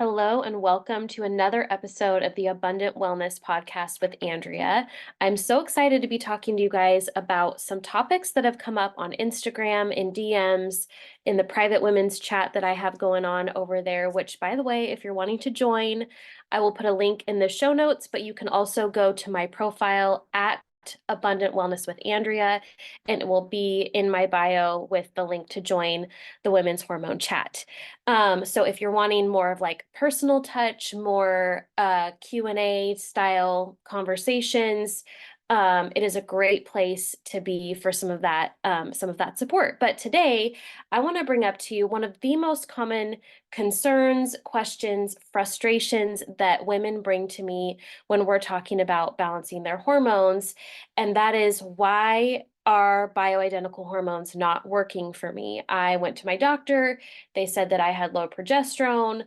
Hello and welcome to another episode of the Abundant Wellness Podcast with Andrea. I'm so excited to be talking to you guys about some topics that have come up on Instagram, in DMs, in the private women's chat that I have going on over there, which, by the way, if you're wanting to join, I will put a link in the show notes, but you can also go to my profile at Abundant Wellness with Andrea, and it will be in my bio with the link to join the women's hormone chat. So if you're wanting more of like personal touch, more Q&A style conversations, it is a great place to be for some of that support. But today, I want to bring up to you one of the most common concerns, questions, frustrations that women bring to me when we're talking about balancing their hormones, and that is why are bioidentical hormones not working for me? I went to my doctor. They said that I had low progesterone,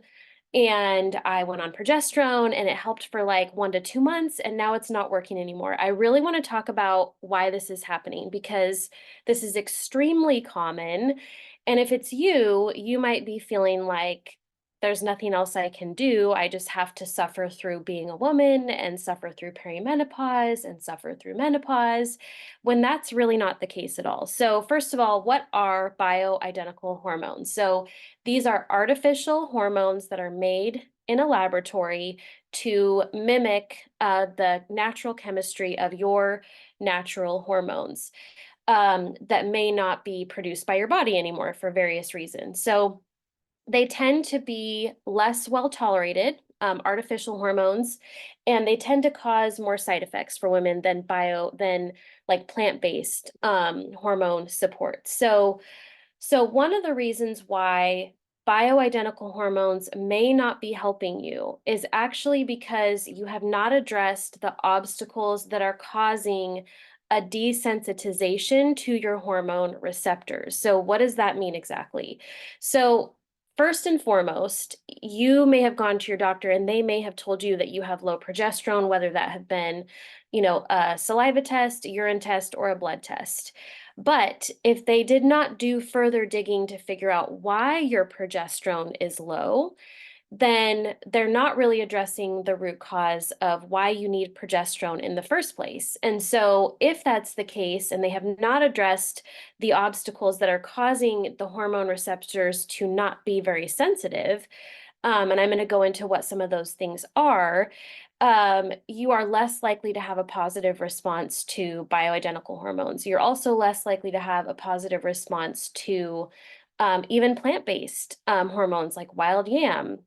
and I went on progesterone and it helped for like 1 to 2 months, and now it's not working anymore. I really want to talk about why this is happening because this is extremely common. And if it's you, you might be feeling like there's nothing else I can do. I just have to suffer through being a woman and suffer through perimenopause and suffer through menopause, when that's really not the case at all. So, first of all, what are bioidentical hormones? So, these are artificial hormones that are made in a laboratory to mimic the natural chemistry of your natural hormones that may not be produced by your body anymore for various reasons. So they tend to be less well tolerated, artificial hormones, and they tend to cause more side effects for women than like plant-based hormone support. So one of the reasons why bioidentical hormones may not be helping you is actually because you have not addressed the obstacles that are causing a desensitization to your hormone receptors. So what does that mean exactly? So first and foremost, you may have gone to your doctor and they may have told you that you have low progesterone, whether that have been, a saliva test, a urine test, or a blood test. But if they did not do further digging to figure out why your progesterone is low, then they're not really addressing the root cause of why you need progesterone in the first place. And so, if that's the case, and they have not addressed the obstacles that are causing the hormone receptors to not be very sensitive, and I'm going to go into what some of those things are, you are less likely to have a positive response to bioidentical hormones. You're also less likely to have a positive response to even plant-based hormones like wild yam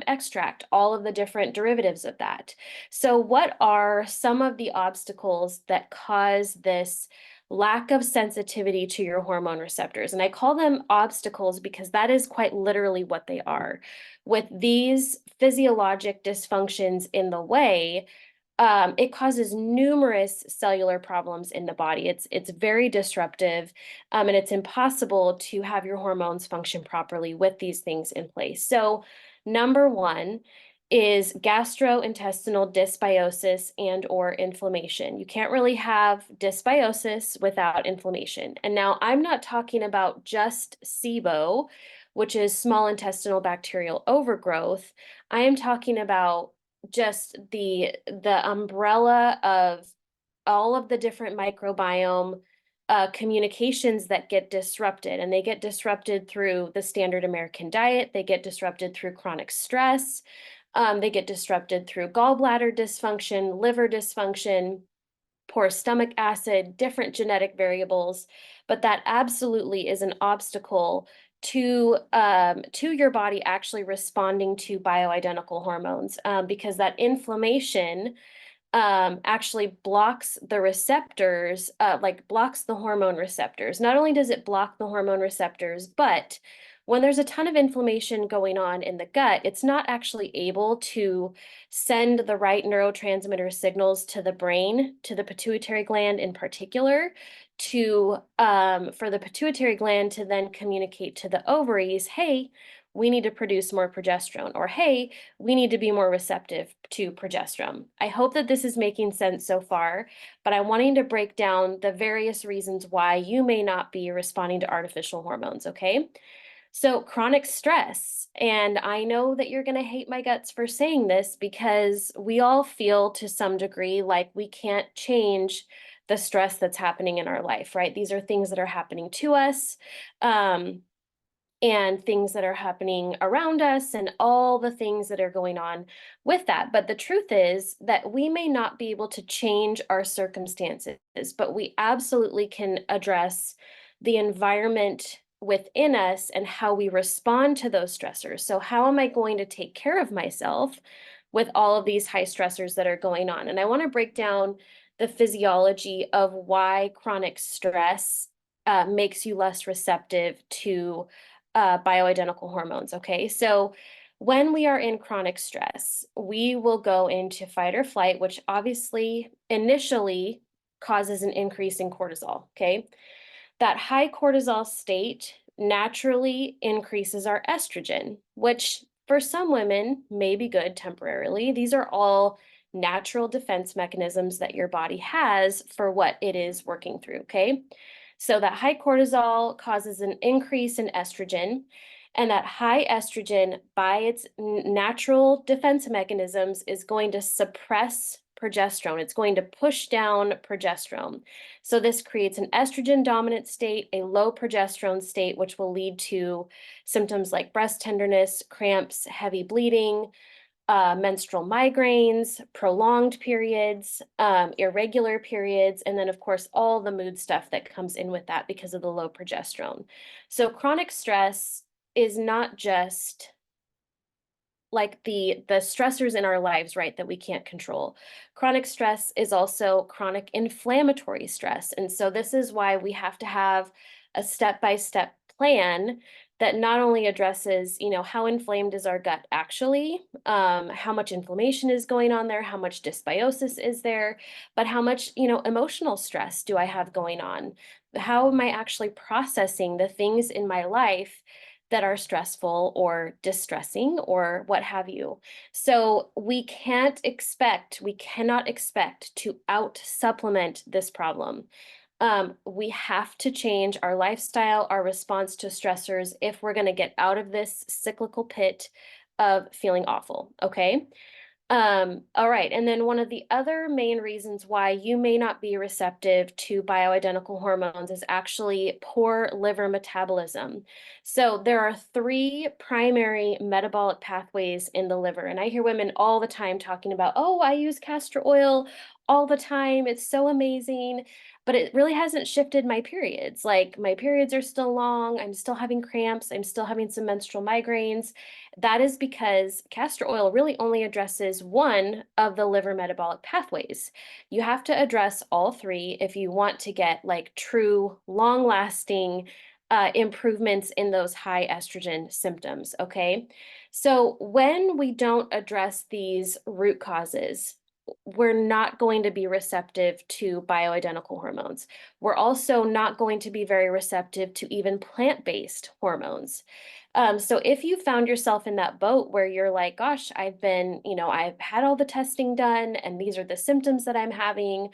extract, all of the different derivatives of that. So, what are some of the obstacles that cause this lack of sensitivity to your hormone receptors? And I call them obstacles because that is quite literally what they are. With these physiologic dysfunctions in the way, it causes numerous cellular problems in the body. It's very disruptive, and it's impossible to have your hormones function properly with these things in place. So, number one is gastrointestinal dysbiosis and or inflammation. You can't really have dysbiosis without inflammation. And now I'm not talking about just SIBO, which is small intestinal bacterial overgrowth. I am talking about just the umbrella of all of the different microbiome communications that get disrupted, and they get disrupted through the standard American diet. They get disrupted through chronic stress. They get disrupted through gallbladder dysfunction, liver dysfunction, poor stomach acid, different genetic variables. But that absolutely is an obstacle to your body actually responding to bioidentical hormones, because that inflammation actually blocks the receptors, like blocks the hormone receptors. Not only does it block the hormone receptors, but when there's a ton of inflammation going on in the gut, it's not actually able to send the right neurotransmitter signals to the brain, to the pituitary gland in particular, to for the pituitary gland to then communicate to the ovaries, hey, we need to produce more progesterone, or hey, we need to be more receptive to progesterone. I hope that this is making sense so far, but I'm wanting to break down the various reasons why you may not be responding to artificial hormones, okay? So, chronic stress, and I know that you're going to hate my guts for saying this because we all feel to some degree like we can't change the stress that's happening in our life, right? These are things that are happening to us. Um, and things that are happening around us and all the things that are going on with that. But the truth is that we may not be able to change our circumstances, but we absolutely can address the environment within us and how we respond to those stressors. So, how am I going to take care of myself with all of these high stressors that are going on? And I want to break down the physiology of why chronic stress makes you less receptive to bioidentical hormones. Okay, so when we are in chronic stress, we will go into fight or flight, which obviously initially causes an increase in cortisol. Okay, that high cortisol state naturally increases our estrogen, which for some women may be good temporarily. These are all natural defense mechanisms that your body has for what it is working through. Okay. So that high cortisol causes an increase in estrogen, and that high estrogen, by its natural defense mechanisms, is going to suppress progesterone. It's going to push down progesterone. So this creates an estrogen dominant state, a low progesterone state, which will lead to symptoms like breast tenderness, cramps, heavy bleeding, menstrual migraines, prolonged periods, irregular periods, and then, of course, all the mood stuff that comes in with that because of the low progesterone. So, chronic stress is not just like the stressors in our lives, right, that we can't control. Chronic stress is also chronic inflammatory stress. And so this is why we have to have a step-by-step plan that not only addresses, how inflamed is our gut actually, how much inflammation is going on there, how much dysbiosis is there, but how much, emotional stress do I have going on? How am I actually processing the things in my life that are stressful or distressing or what have you. So we cannot expect to out supplement this problem. We have to change our lifestyle, our response to stressors if we're going to get out of this cyclical pit of feeling awful. Okay. All right. And then one of the other main reasons why you may not be receptive to bioidentical hormones is actually poor liver metabolism. So there are three primary metabolic pathways in the liver. And I hear women all the time talking about, oh, I use castor oil all the time. It's so amazing. But it really hasn't shifted my periods. Like my periods are still long. I'm still having cramps. I'm still having some menstrual migraines. That is because castor oil really only addresses one of the liver metabolic pathways. You have to address all three if you want to get like true, long lasting improvements in those high estrogen symptoms. Okay. So when we don't address these root causes, we're not going to be receptive to bioidentical hormones. We're also not going to be very receptive to even plant-based hormones. So if you found yourself in that boat where you're like, gosh, I've had all the testing done and these are the symptoms that I'm having,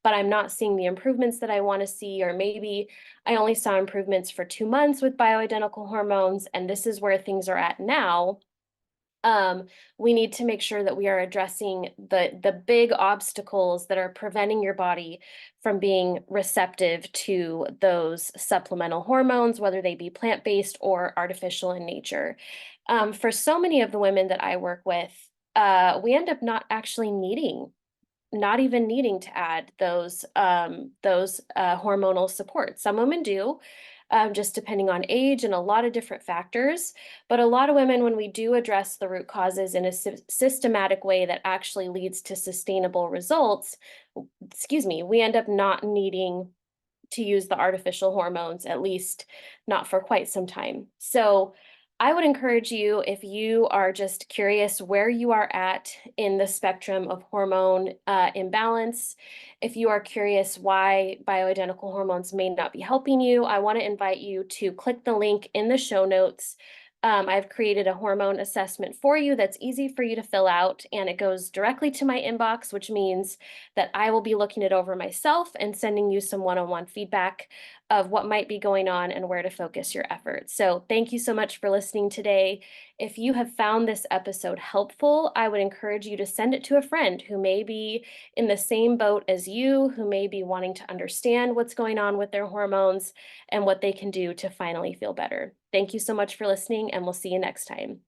but I'm not seeing the improvements that I want to see, or maybe I only saw improvements for 2 months with bioidentical hormones, and this is where things are at now. We need to make sure that we are addressing the big obstacles that are preventing your body from being receptive to those supplemental hormones, whether they be plant-based or artificial in nature. For so many of the women that I work with, we end up not even needing to add those hormonal supports. Some women do, just depending on age and a lot of different factors. But a lot of women, when we do address the root causes in a systematic way that actually leads to sustainable results, we end up not needing to use the artificial hormones, at least not for quite some time. So I would encourage you, if you are just curious where you are at in the spectrum of hormone imbalance, if you are curious why bioidentical hormones may not be helping you, I want to invite you to click the link in the show notes. I've created a hormone assessment for you that's easy for you to fill out, and it goes directly to my inbox, which means that I will be looking it over myself and sending you some one-on-one feedback. of what might be going on and where to focus your efforts. So, thank you so much for listening today. If you have found this episode helpful, I would encourage you to send it to a friend who may be in the same boat as you, who may be wanting to understand what's going on with their hormones and what they can do to finally feel better. Thank you so much for listening, and we'll see you next time.